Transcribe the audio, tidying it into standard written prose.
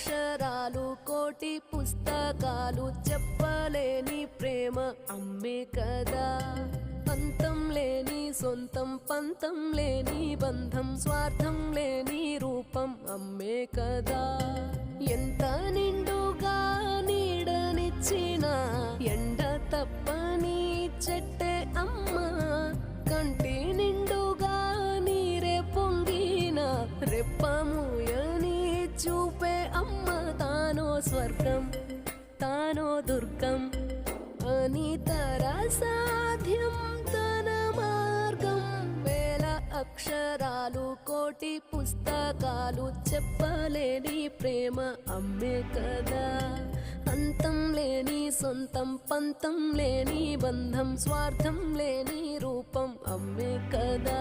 అక్షరాలు కోటి పుస్తకాలు చెప్పలేని ప్రేమ అమ్మే కదా. అంతం లేని సొంతం పంతం లేని బంధం స్వార్థం లేని రూపం అమ్మే కదా. ఎంత నిండుగా నీడనిచ్చిన ఎండ తప్పని చెట్టే అమ్మ. కంటి నిండుగా నీరే పొంగిన రెప్పముయని చూపే అమ్మ. తానో స్వర్గం తానో దుర్గం అని సాధ్యం తన మార్గం. వేల అక్షరాలు కోటి పుస్తకాలు చెప్పలేని ప్రేమ అమ్మే కదా. అంతం లేని సొంతం పంతం లేని బంధం స్వార్థం లేని రూపం అమ్మే కదా.